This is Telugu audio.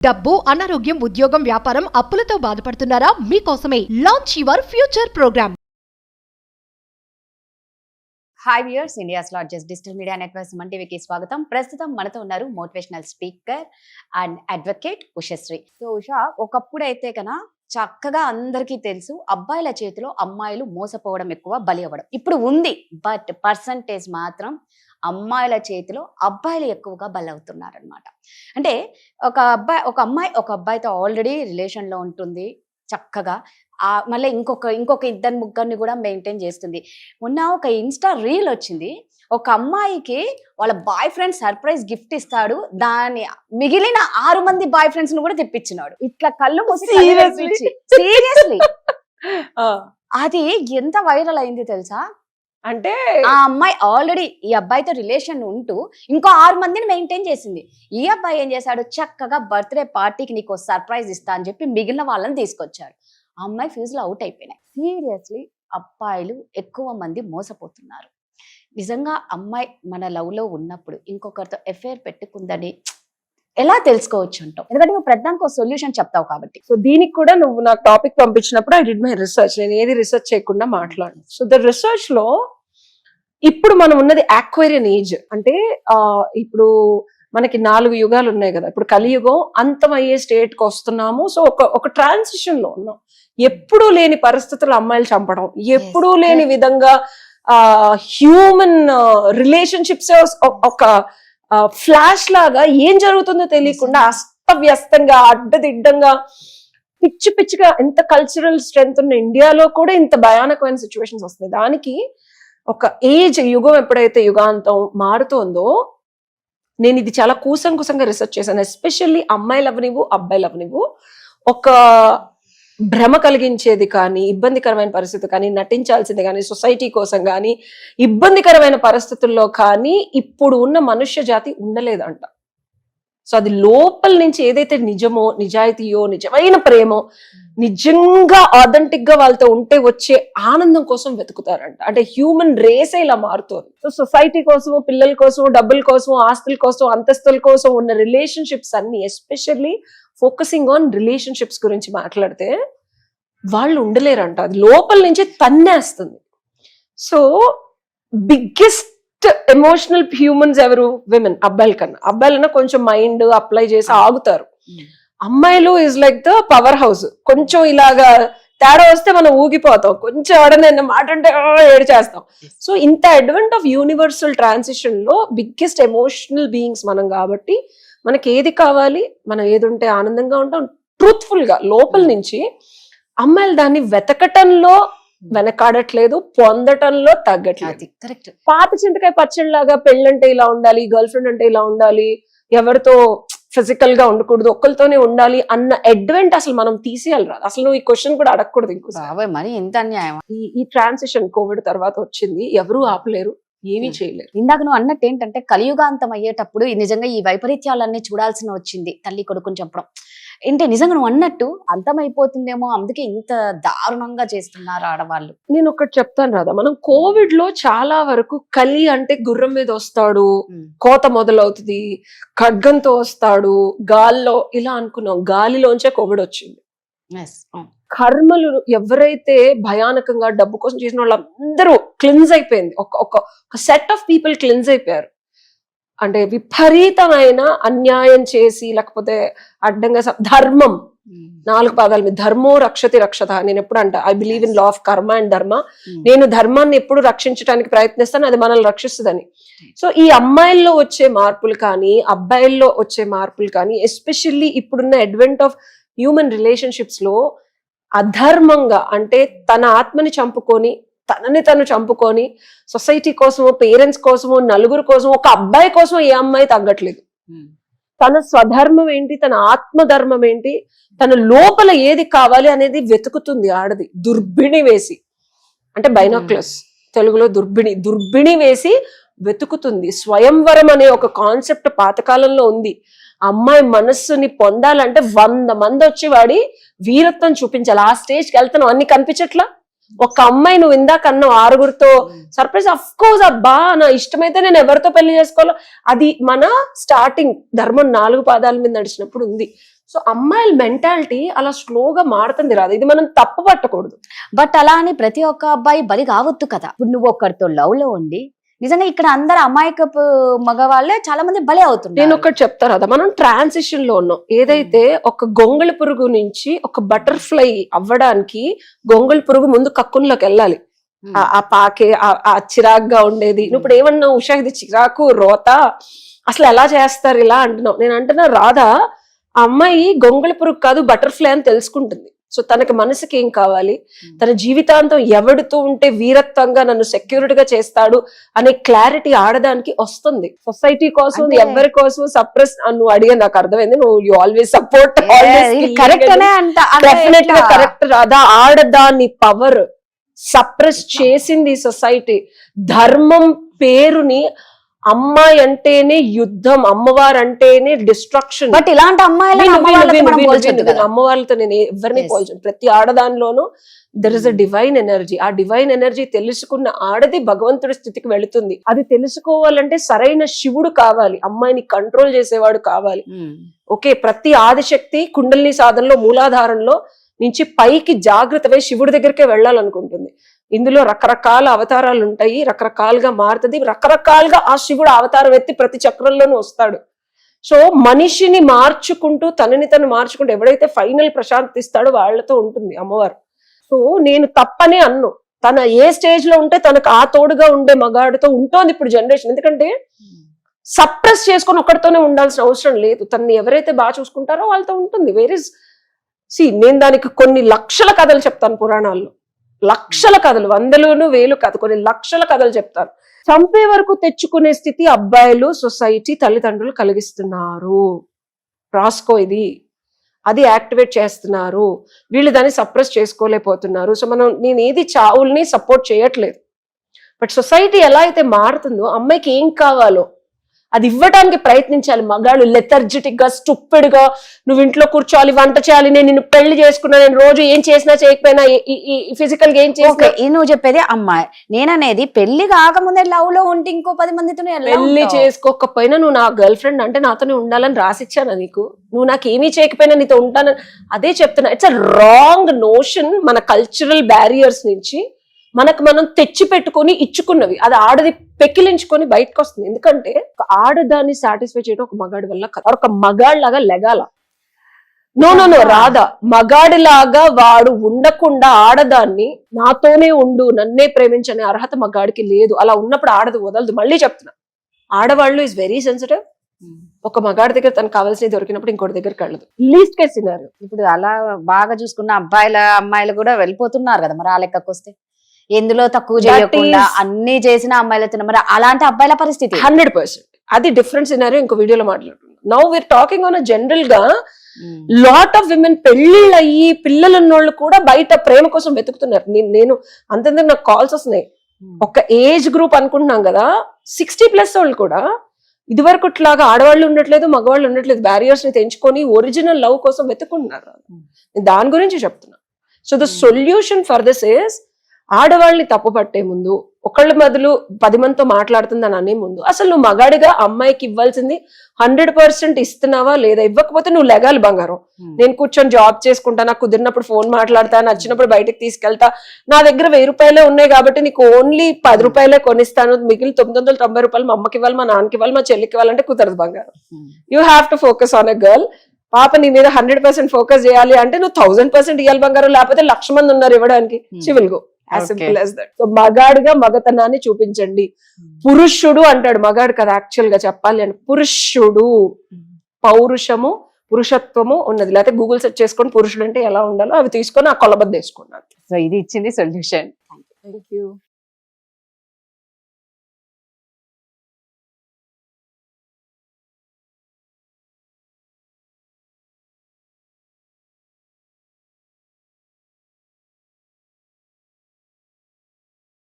డబ్బు, అనారోగ్యం, ఉద్యోగం, వ్యాపారం, అప్పులతో బాధపడుతున్నారా? మీకోసమే launch your future program. Hi viewers, India's largest digital media network Suman టీవీకి స్వాగతం. ప్రస్తుతం మనతో ఉన్నారు motivational speaker and advocate Ushasri. So Usha, ఒకప్పుడు అయితే కన్నా చక్కగా అందరికీ తెలుసు అబ్బాయిల చేతిలో అమ్మాయిలు మోసపోవడం ఎక్కువ, బలి అవ్వడం ఇప్పుడు ఉంది. బట్ పర్సంటేజ్ మాత్రం అమ్మాయిల చేతిలో అబ్బాయిలు ఎక్కువగా బలవుతున్నారు అనమాట. అంటే ఒక అబ్బాయితో ఆల్రెడీ రిలేషన్లో ఉంటుంది చక్కగా, మళ్ళీ ఇంకొక ఇద్దరు ముగ్గురిని కూడా మెయింటైన్ చేస్తుంది. మొన్న ఒక ఇన్స్టా రీల్ వచ్చింది, ఒక అమ్మాయికి వాళ్ళ బాయ్ ఫ్రెండ్ సర్ప్రైజ్ గిఫ్ట్ ఇస్తాడు, దాని మిగిలిన 6 మంది బాయ్ ఫ్రెండ్స్ ను కూడా తెప్పించినాడు. ఇట్లా కళ్ళు మూసి సీరియస్లీ అది ఎంత వైరల్ అయింది తెలుసా? అంటే ఆ అమ్మాయి ఆల్రెడీ ఈ అబ్బాయితో రిలేషన్ ఉంటూ ఇంకో 6 మందిని మెయింటైన్ చేసింది. ఈ అబ్బాయి ఏం చేశాడు, చక్కగా బర్త్డే పార్టీకి నీకు సర్ప్రైజ్ ఇస్తా అని చెప్పి మిగిలిన వాళ్ళని తీసుకొచ్చారు. ఆ అమ్మాయి ఫ్యూజ్లో అవుట్ అయిపోయినాయి. సీరియస్లీ అబ్బాయిలు ఎక్కువ మంది మోసపోతున్నారు. నిజంగా అమ్మాయి మన లవ్ లో ఉన్నప్పుడు ఇంకొకరితో ఎఫైర్ పెట్టుకుందని ఎలా తెలుసుకోవచ్చు అంటావు? ఎందుకంటే నువ్వు ప్రధానికి ఒక సొల్యూషన్ చెప్తావు కాబట్టి. సో దీనికి కూడా నువ్వు నాకు టాపిక్ పంపించినప్పుడు ఐ డిడ్ మై రిసర్చ్. నేను ఏది రిసర్చ్ చేయకుండా మాట్లాడను. సో ద రిసర్చ్ లో ఇప్పుడు మనం ఉన్నది ఆక్వేరియన్ ఏజ్. అంటే ఇప్పుడు మనకి 4 యుగాలు ఉన్నాయి కదా. ఇప్పుడు కలియుగం అంతమయ్యే స్టేట్ కి వస్తున్నాము. సో ఒక ట్రాన్సిషన్ లో ఉన్నాం. ఎప్పుడూ లేని పరిస్థితులు అమ్మాయిలు చంపడం, ఎప్పుడూ లేని విధంగా హ్యూమన్ రిలేషన్షిప్స్ ఒక ఫ్లాష్ లాగా ఏం జరుగుతుందో తెలియకుండా అస్తవ్యస్తంగా అడ్డదిడ్డంగా పిచ్చిగా ఎంత కల్చరల్ స్ట్రెంగ్త్ ఉన్న ఇండియాలో కూడా ఇంత భయానకమైన సిచ్యువేషన్స్ వస్తాయి. దానికి ఒక ఏజ్, యుగం ఎప్పుడైతే యుగాంతం మారుతోందో, నేను ఇది చాలా కూసంగా రిసర్చ్ చేశాను. ఎస్పెషల్లీ అమ్మాయిలు అవనివ్వు అబ్బాయిలు అవనివ్వు, ఒక భ్రమ కలిగించేది కానీ, ఇబ్బందికరమైన పరిస్థితి కానీ, నటించాల్సింది కానీ, సొసైటీ కోసం కానీ, ఇబ్బందికరమైన పరిస్థితుల్లో కానీ ఇప్పుడు ఉన్న మనుష్య జాతి ఉండలేదంట. సో అది లోపల నుంచి ఏదైతే నిజమో, నిజాయితీయో, నిజమైన ప్రేమో, నిజంగా ఆథెంటిక్ గా వాళ్ళతో ఉంటే వచ్చే ఆనందం కోసం వెతుకుతారంట. అంటే హ్యూమన్ రేసే ఇలా మారుతుంది. సో సొసైటీ కోసము, పిల్లల కోసం, డబ్బుల కోసం, ఆస్తుల కోసం, అంతస్తుల కోసం ఉన్న రిలేషన్షిప్స్ అన్ని, ఎస్పెషల్లీ ఫోకసింగ్ ఆన్ రిలేషన్షిప్స్ గురించి మాట్లాడితే వాళ్ళు ఉండలేరంట. అది లోపల నుంచి తన్నేస్తుంది. సో బిగ్గెస్ట్ ఎమోషనల్ హ్యూమన్స్ ఎవరు? విమెన్. అబ్బాయిల కన్నా. అబ్బాయిలన్నా కొంచెం మైండ్ అప్లై చేసి ఆగుతారు. అమ్మాయిలు is like the power house. కొంచెం ఇలాగా తేడా వస్తే మనం ఊగిపోతాం, కొంచెం ఎవడన్నా మాట అంటే ఏడు చేస్తాం. సో ఇంత అడ్వెంట్ ఆఫ్ యూనివర్సల్ ట్రాన్సిషన్ లో బిగ్గెస్ట్ ఎమోషనల్ బీయింగ్స్ మనం కాబట్టి, మనకి ఏది కావాలి, మనం ఏది ఉంటే ఆనందంగా ఉంటాం, ట్రూత్ఫుల్ గా లోపల నుంచి. అమ్మాయిలు దాన్ని వెతకటంలో వెనకాడట్లేదు, పొందటంలో తగ్గట్లేదు. కరెక్ట్. పాత చింతకాయ పచ్చడిలాగా పెళ్ళంటే ఇలా ఉండాలి, గర్ల్ ఫ్రెండ్ అంటే ఇలా ఉండాలి, ఎవరితో ఫిజికల్ గా ఉండకూడదు, ఒక్కరితోనే ఉండాలి అన్న అడ్వెంట్ అసలు మనం తీసేయాలి. రాదు అసలు. నువ్వు ఈ క్వశ్చన్ కూడా అడగకూడదు. ఇంకోసారి మరి ఇంత అన్యాయం. ఈ ట్రాన్సిషన్ కోవిడ్ తర్వాత వచ్చింది, ఎవరూ ఆపలేరు, ఏమీ చేయలేరు. ఇందాక నువ్వు అన్నట్టు ఏంటంటే కలియుగాంతం అయ్యేటప్పుడు నిజంగా ఈ వైపరీత్యాలన్నీ చూడాల్సిన వచ్చింది. తల్లి కొడుకుని చంపడం ఏంటి, నిజంగా నువ్వు అన్నట్టు అంతమైపోతుందేమో, అందుకే ఇంత దారుణంగా చేస్తున్నారు ఆడవాళ్ళు. నేను ఒకటి చెప్తాను రాదా, మనం కోవిడ్ లో చాలా వరకు కలి అంటే గుర్రం మీద వస్తాడు, కోత మొదలవుతుంది, ఖడ్గంతో వస్తాడు, గాల్లో ఇలా అనుకున్నాం. గాలిలోంచే కోవిడ్ వచ్చింది. కర్మలు ఎవరైతే భయానకంగా డబ్బు కోసం చేసిన వాళ్ళందరూ క్లిన్స్ అయిపోయింది. ఒక సెట్ ఆఫ్ పీపుల్ క్లిన్స్ అయిపోయారు. అంటే విపరీతమైన అన్యాయం చేసి, లేకపోతే అడ్డంగా ధర్మం 4 పాదాల మీద, ధర్మో రక్షతి రక్షత. నేను ఎప్పుడు అంట, I believe in law of కర్మ అండ్ ధర్మ. నేను ధర్మాన్ని ఎప్పుడు రక్షించడానికి ప్రయత్నిస్తాను, అది మనల్ని రక్షిస్తుందని. సో ఈ అమ్మాయిల్లో వచ్చే మార్పులు కానీ, అబ్బాయిల్లో వచ్చే మార్పులు కానీ, ఎస్పెషల్లీ ఇప్పుడున్న అడ్వెంట్ ఆఫ్ హ్యూమన్ రిలేషన్షిప్స్ లో అధర్మంగా, అంటే తన ఆత్మని చంపుకొని, తనని తను చంపుకొని, సొసైటీ కోసమో, పేరెంట్స్ కోసమో, నలుగురు కోసమో, ఒక అబ్బాయి కోసం ఏ అమ్మాయి తగ్గట్లేదు. తన స్వధర్మం ఏంటి, తన ఆత్మధర్మం ఏంటి, తన లోపల ఏది కావాలి అనేది వెతుకుతుంది ఆడది. దుర్బిణి వేసి, అంటే బైనాక్యులర్స్ తెలుగులో దుర్బిణి వేసి వెతుకుతుంది. స్వయంవరం అనే ఒక కాన్సెప్ట్ పాతకాలంలో ఉంది. అమ్మాయి మనస్సుని పొందాలంటే 100 మంది వచ్చి వాడి వీరత్వం చూపించాలి. ఆ స్టేజ్కి వెళ్తాను. అన్ని కనిపించట్లా. ఒక అమ్మాయి నువ్వు ఇందాక అన్నావు 6గురితో సర్ప్రైజ్. అఫ్ కోర్స్ అబ్బా, నా ఇష్టమైతే నేను ఎవరితో పెళ్లి చేసుకోవాలో, అది మన స్టార్టింగ్ ధర్మం 4 పాదాల మీద నడిచినప్పుడు ఉంది. సో అమ్మాయిల మెంటాలిటీ అలా స్లోగా మారుతుంది రాదు, ఇది మనం తప్పు పట్టకూడదు. బట్ అలా అని ప్రతి ఒక్క అబ్బాయి బలి కావద్దు కదా. ఇప్పుడు నువ్వు ఒక్కరితో లవ్ లో ఉండి నిజంగా ఇక్కడ అందరు అమాయకపు మగవాళ్ళే చాలా మంది బలి అవుతున్నారు. నేను ఒకటి చెప్తా కదా, మనం ట్రాన్సిషన్ లో ఉన్నాం. ఏదైతే ఒక గొంగళి పురుగు నుంచి ఒక బటర్ఫ్లై అవ్వడానికి గొంగళి పురుగు ముందు కక్కున్లోకి వెళ్ళాలి. ఆ పాకే ఆ చిరాగ్గా ఉండేది. నువ్వు ఇప్పుడు ఏమన్నా ఉషా ఇది చిరాకు రోత అసలు ఎలా చేస్తారు ఇలా అంటున్నావు. నేను అంటున్నా రాధా, ఆ అమ్మాయి గొంగళి పురుగు కాదు బటర్ఫ్లై అని తెలుసుకుంటుంది. సో తనకి మనసుకి ఏం కావాలి, తన జీవితాంతం ఎవడితో ఉంటే వీరత్వంగా నన్ను సెక్యూరిటీగా చేస్తాడు అనే క్లారిటీ ఆడదానికి వస్తుంది. సొసైటీ కోసం ఎవరి కోసం సప్రెస్ నువ్వు అడిగా నాకు అర్థమైంది. నువ్వు యు ఆల్వేస్ సపోర్ట్, కరెక్ట్ అనే అంట. డెఫినెట్ గా కరెక్ట్ రాదా. ఆడదాని పవర్ సప్రెస్ చేసింది సొసైటీ. ధర్మం పేరుని అమ్మాయి అంటేనే యుద్ధం, అమ్మవారు అంటేనే డిస్ట్రక్షన్. బట్ ఇలాంటి అమ్మవాళ్ళతో నేను ఎవరిని పోల్చాను. ప్రతి ఆడదానిలోనూ there is a divine energy. ఆ డివైన్ ఎనర్జీ తెలుసుకున్న ఆడది భగవంతుడి స్థితికి వెళుతుంది. అది తెలుసుకోవాలంటే సరైన శివుడు కావాలి, అమ్మాయిని కంట్రోల్ చేసేవాడు కావాలి. ఓకే, ప్రతి ఆదిశక్తి కుండలిని సాధనలో మూలాధారంలో నుంచి పైకి జాగ్రత్తపై శివుడి దగ్గరికే వెళ్ళాలనుకుంటుంది. ఇందులో రకరకాల అవతారాలు ఉంటాయి, రకరకాలుగా మారుతుంది, రకరకాలుగా ఆ శివుడు అవతారం ఎత్తి ప్రతి చక్రంలోనూ వస్తాడు. సో మనిషిని మార్చుకుంటూ తనని తను మార్చుకుంటూ ఎవడైతే ఫైనల్ ప్రశాంతి ఇస్తాడో వాళ్ళతో ఉంటుంది అమ్మవారు. సో నేను తప్పనే అన్ను, తన ఏ స్టేజ్ లో ఉంటే తనకు ఆ తోడుగా ఉండే మగాడితో ఉంటోంది ఇప్పుడు జనరేషన్. ఎందుకంటే సప్రెస్ చేసుకొని ఒక్కడితోనే ఉండాల్సిన అవసరం లేదు. తనని ఎవరైతే బాగా చూసుకుంటారో వాళ్ళతో ఉంటుంది. నేను దానికి కొన్ని లక్షల కథలు చెప్తాను పురాణాల్లో, లక్షల కథలు, వందలోను వేలు కథ, కొన్ని లక్షల కథలు చెప్తారు. చంపే వరకు తెచ్చుకునే స్థితి అబ్బాయిలు, సొసైటీ, తల్లిదండ్రులు కలిగిస్తున్నారు. రాసుకో ఇది, అది యాక్టివేట్ చేస్తున్నారు. వీళ్ళు దాన్ని సప్రెస్ చేసుకోలేకపోతున్నారు. సో నేను ఏది చావుల్ని సపోర్ట్ చేయట్లేదు. బట్ సొసైటీ ఎలా అయితే మారుతుందో అమ్మాయికి ఏం కావాలో అది ఇవ్వడానికి ప్రయత్నించాలి. మగాళ్ళు లెథర్జిటిక్ గా స్టూపిడ్ గా నువ్వు ఇంట్లో కూర్చోవాలి, వంట చేయాలి, నేను నిన్ను పెళ్లి చేసుకున్నా, నేను రోజు ఏం చేసినా చేయకపోయినా ఫిజికల్ గా ఏం చేసినా. నువ్వు చెప్పేది అమ్మాయి, నేననేది పెళ్లి కాకముందే లవ్ లో ఉంటే ఇంకో 10 మందితో పెళ్లి చేసుకోకపోయినా నువ్వు నా గర్ల్ ఫ్రెండ్ అంటే నాతోనే ఉండాలని రాసిచ్చాను నీకు. నువ్వు నాకు ఏమీ చేయకపోయినా నీతో ఉంటానని అదే చెప్తున్నా. It's a wrong notion. మన కల్చరల్ బ్యారియర్స్ నుంచి మనకు మనం తెచ్చి పెట్టుకొని ఇచ్చుకున్నవి అది ఆడది పెకిలించుకొని బయటకు వస్తుంది. ఎందుకంటే ఆడదాన్ని సాటిస్ఫై చేయడం ఒక మగాడి వల్ల కాదు. ఒక మగాడిలాగా లెగాల. నో రాధా, మగాడిలాగా వాడు ఉండకుండా ఆడదాన్ని నాతోనే ఉండు, నన్నే ప్రేమించనే అర్హత మగాడికి లేదు. అలా ఉన్నప్పుడు ఆడది వదలదు. మళ్ళీ చెప్తున్నా, ఆడవాళ్ళు ఈజ్ వెరీ సెన్సిటివ్. ఒక మగాడి దగ్గర తనకు కావాల్సినవి దొరికినప్పుడు ఇంకోటి దగ్గరికి వెళ్ళదు. Least case scenario. ఇప్పుడు అలా బాగా చూసుకున్న అమ్మాయిలు కూడా వెళ్ళిపోతున్నారు కదా, మరి ఆ లెక్కకు వస్తే ఎందులో తక్కువ చేయకుండా అన్ని చేసిన అమ్మాయిలతో మరి అలాంటి అబ్బాయిల పరిస్థితి 100%. అది డిఫరెంట్ సినారియో, ఇంకో వీడియోలో మాట్లాడుతున్నాం. Now we are talking on general గా లాట్ ఆఫ్ విమెన్ పెళ్లిళ్ళు అయ్యి పిల్లలు ఉన్నోళ్ళు కూడా బయట ప్రేమ కోసం వెతుకుతున్నారు. నేను అంతేందుకు నాకు కాల్స్ వస్తున్నాయి. ఒక ఏజ్ గ్రూప్ అనుకుంటున్నాం కదా, 60+ వాళ్ళు కూడా ఇదివరకు ఇట్లాగా ఆడవాళ్ళు ఉండట్లేదు, మగవాళ్ళు ఉండట్లేదు. బ్యారియర్స్ ని తెంచుకొని ఒరిజినల్ లవ్ కోసం వెతుకుంటున్నారు. దాని గురించి చెప్తున్నా. So the solution for this is, ఆడవాళ్ళని తప్పు పట్టే ముందు, ఒకళ్ళ మొదలు 10 మందితో మాట్లాడుతుందని అనే ముందు, అసలు నువ్వు మగాడిగా అమ్మాయికి ఇవ్వాల్సింది 100% ఇస్తున్నావా లేదా? ఇవ్వకపోతే నువ్వు లెగాలి బంగారం. నేను కూర్చొని జాబ్ చేసుకుంటా, నాకు కుదిరినప్పుడు ఫోన్ మాట్లాడతా, నచ్చినప్పుడు బయటకు తీసుకెళ్తా, నా దగ్గర 1000 రూపాయలే ఉన్నాయి కాబట్టి నీకు ఓన్లీ 10 రూపాయలే కొనిస్తాను, మిగిలిన 990 రూపాయలు మా అమ్మకి ఇవ్వాలి, మా నాన్నకి ఇవ్వాలి, మా చెల్లికి ఇవ్వాలంటే కుదరదు బంగారం. You have to focus on a girl. పాప నీ మీద 100% ఫోకస్ చేయాలి అంటే నువ్వు 1000% ఇవ్వాలి బంగారం. లేకపోతే 1,00,000 మంది ఉన్నారు ఇవ్వడానికి, she will go. As simple as that. So మగాడిగా మగతనాన్ని చూపించండి. పురుషుడు అంటాడు, మగాడు కదా యాక్చువల్ గా చెప్పాలి అంటే. పురుషుడు పౌరుషము, పురుషత్వము ఉన్నది. లేకపోతే గూగుల్ సెర్చ్ చేసుకొని పురుషుడు అంటే ఎలా ఉండాలో అవి తీసుకొని ఆ కొలబద్ద వేసుకున్నాను. సో ఇది ఇచ్చింది సొల్యూషన్. Thank you.